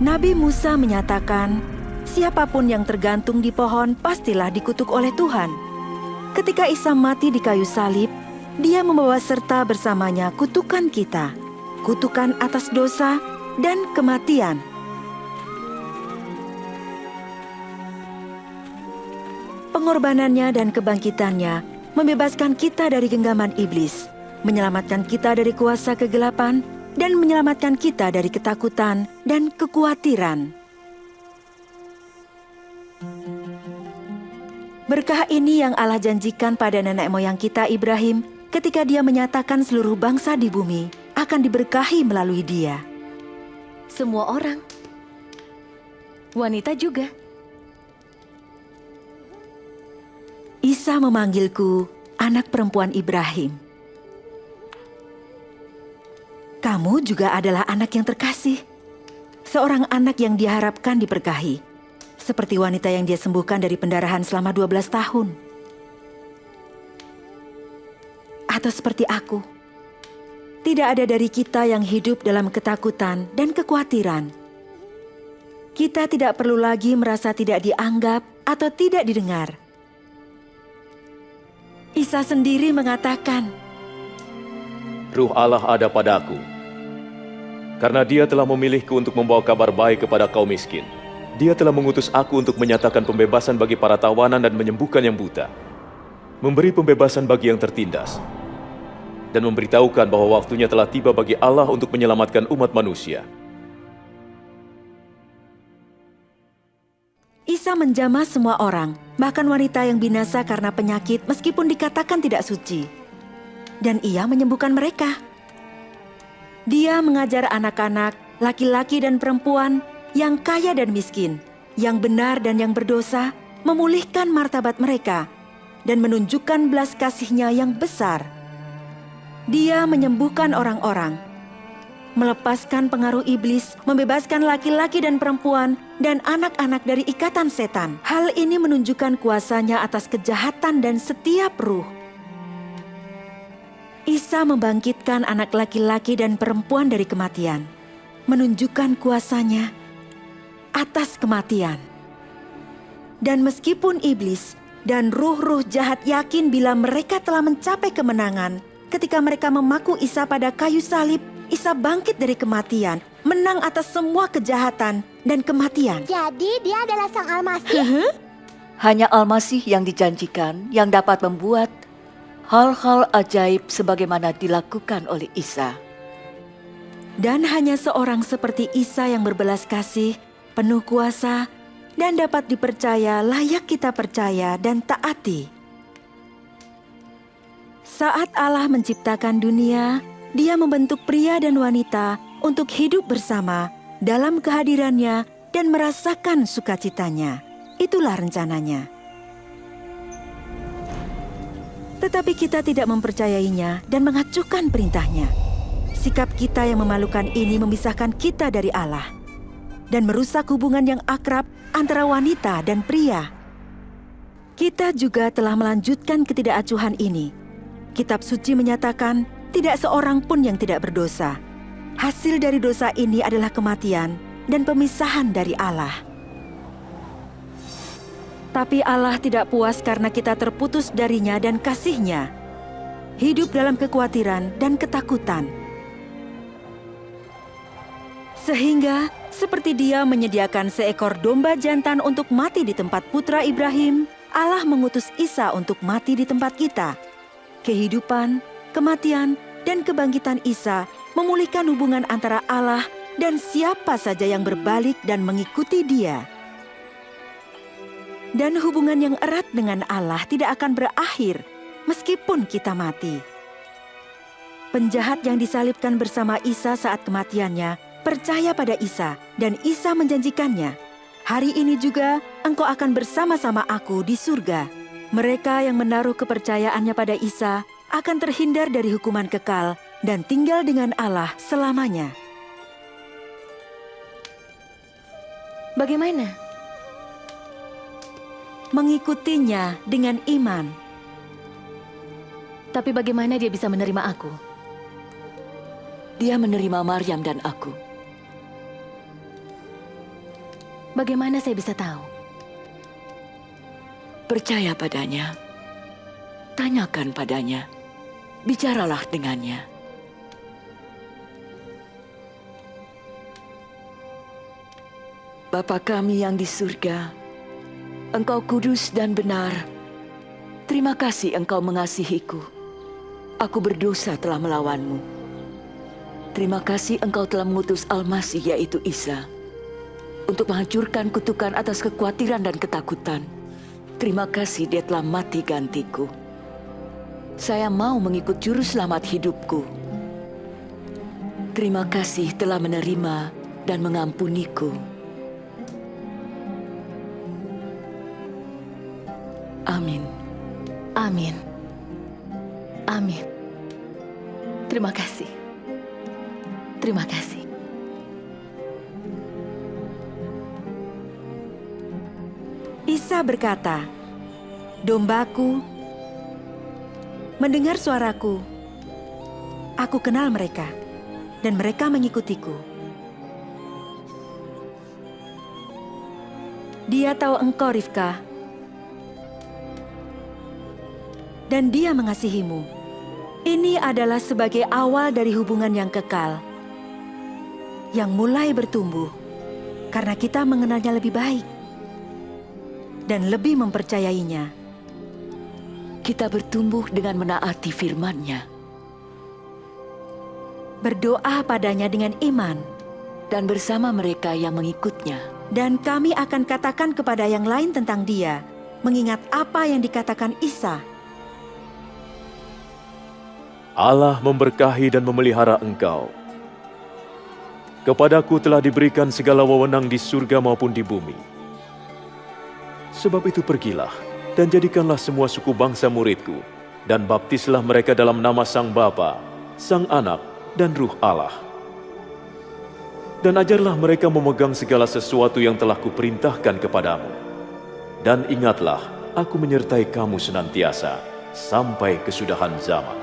[SPEAKER 1] Nabi Musa menyatakan, siapapun yang tergantung di pohon pastilah dikutuk oleh Tuhan. Ketika Isa mati di kayu salib, Dia membawa serta bersamanya kutukan kita, kutukan atas dosa dan kematian. Pengorbanannya dan kebangkitannya membebaskan kita dari genggaman iblis, menyelamatkan kita dari kuasa kegelapan, dan menyelamatkan kita dari ketakutan dan kekhawatiran. Berkah ini yang Allah janjikan pada nenek moyang kita Ibrahim ketika Dia menyatakan seluruh bangsa di bumi akan diberkahi melalui Dia.
[SPEAKER 2] Semua orang. Wanita juga.
[SPEAKER 1] Isa memanggilku anak perempuan Ibrahim. Kamu juga adalah anak yang terkasih. Seorang anak yang diharapkan diberkahi. Seperti wanita yang Dia sembuhkan dari pendarahan selama 12 tahun. Atau seperti aku. Tidak ada dari kita yang hidup dalam ketakutan dan kekhawatiran. Kita tidak perlu lagi merasa tidak dianggap atau tidak didengar. Isa sendiri mengatakan,
[SPEAKER 9] Ruh Allah ada padaku, karena Dia telah memilihku untuk membawa kabar baik kepada kaum miskin. Dia telah mengutus aku untuk menyatakan pembebasan bagi para tawanan dan menyembuhkan yang buta, memberi pembebasan bagi yang tertindas, dan memberitahukan bahwa waktunya telah tiba bagi Allah untuk menyelamatkan umat manusia.
[SPEAKER 1] Isa menjamah semua orang, bahkan wanita yang binasa karena penyakit meskipun dikatakan tidak suci. Dan Ia menyembuhkan mereka. Dia mengajar anak-anak, laki-laki dan perempuan, yang kaya dan miskin, yang benar dan yang berdosa, memulihkan martabat mereka, dan menunjukkan belas kasih-Nya yang besar. Dia menyembuhkan orang-orang, melepaskan pengaruh iblis, membebaskan laki-laki dan perempuan, dan anak-anak dari ikatan setan. Hal ini menunjukkan kuasa-Nya atas kejahatan dan setiap ruh. Isa membangkitkan anak laki-laki dan perempuan dari kematian, menunjukkan kuasa-Nya atas kematian. Dan meskipun iblis dan ruh-ruh jahat yakin bila mereka telah mencapai kemenangan, ketika mereka memaku Isa pada kayu salib, Isa bangkit dari kematian, menang atas semua kejahatan dan kematian.
[SPEAKER 3] Jadi Dia adalah Sang Almasih?
[SPEAKER 7] Hanya Almasih yang dijanjikan yang dapat membuat hal-hal ajaib sebagaimana dilakukan oleh Isa.
[SPEAKER 1] Dan hanya seorang seperti Isa yang berbelas kasih, penuh kuasa, dan dapat dipercaya layak kita percaya dan taati. Saat Allah menciptakan dunia, Dia membentuk pria dan wanita untuk hidup bersama dalam kehadirannya dan merasakan sukacitanya. Itulah rencananya. Tetapi kita tidak mempercayainya dan mengacuhkan perintahnya. Sikap kita yang memalukan ini memisahkan kita dari Allah dan merusak hubungan yang akrab antara wanita dan pria. Kita juga telah melanjutkan ketidakacuhan ini. Kitab suci menyatakan tidak seorang pun yang tidak berdosa. Hasil dari dosa ini adalah kematian dan pemisahan dari Allah. Tapi Allah tidak puas karena kita terputus darinya dan kasih-Nya. Hidup dalam kekhawatiran dan ketakutan. Sehingga seperti Dia menyediakan seekor domba jantan untuk mati di tempat putra Ibrahim, Allah mengutus Isa untuk mati di tempat kita. Kehidupan, kematian, dan kebangkitan Isa memulihkan hubungan antara Allah dan siapa saja yang berbalik dan mengikuti Dia. Dan hubungan yang erat dengan Allah tidak akan berakhir meskipun kita mati. Penjahat yang disalibkan bersama Isa saat kematiannya percaya pada Isa, dan Isa menjanjikannya, "Hari ini juga engkau akan bersama-sama aku di surga." Mereka yang menaruh kepercayaannya pada Isa akan terhindar dari hukuman kekal dan tinggal dengan Allah selamanya.
[SPEAKER 2] Bagaimana?
[SPEAKER 1] Mengikutinya dengan iman.
[SPEAKER 2] Tapi bagaimana Dia bisa menerima aku?
[SPEAKER 7] Dia menerima Maryam dan aku.
[SPEAKER 2] Bagaimana saya bisa tahu?
[SPEAKER 7] Percaya padanya. tanyakan padanya. Bicaralah dengannya. Bapa kami yang di surga, Engkau kudus dan benar. Terima kasih Engkau mengasihiku. Aku berdosa telah melawanmu. Terima kasih Engkau telah mengutus Al-Masih, yaitu Isa, untuk menghancurkan kutukan atas kekhawatiran dan ketakutan. Terima kasih Dia telah mati gantiku. Saya mau mengikut juru selamat hidupku. Terima kasih telah menerima dan mengampuniku. Amin.
[SPEAKER 2] Amin. Amin. Terima kasih. Terima kasih.
[SPEAKER 1] Isa berkata, "Dombaku mendengar suaraku. Aku kenal mereka, dan mereka mengikutiku. Dia tahu engkau, Rivka, dan dia mengasihimu. Ini adalah sebagai awal dari hubungan yang kekal, yang mulai bertumbuh, karena kita mengenalnya lebih baik dan lebih mempercayainya.
[SPEAKER 7] Kita bertumbuh dengan menaati firman-Nya.
[SPEAKER 1] Berdoa padanya dengan iman.
[SPEAKER 7] Dan bersama mereka yang mengikutnya.
[SPEAKER 1] Dan kami akan katakan kepada yang lain tentang dia, mengingat apa yang dikatakan Isa.
[SPEAKER 9] Allah memberkahi dan memelihara engkau. Kepadaku telah diberikan segala wewenang di surga maupun di bumi. Sebab itu pergilah, dan jadikanlah semua suku bangsa muridku, dan baptislah mereka dalam nama Sang Bapa, Sang Anak, dan Ruh Allah. Dan ajarlah mereka memegang segala sesuatu yang telah kuperintahkan kepadamu. Dan ingatlah, aku menyertai kamu senantiasa, sampai kesudahan zaman.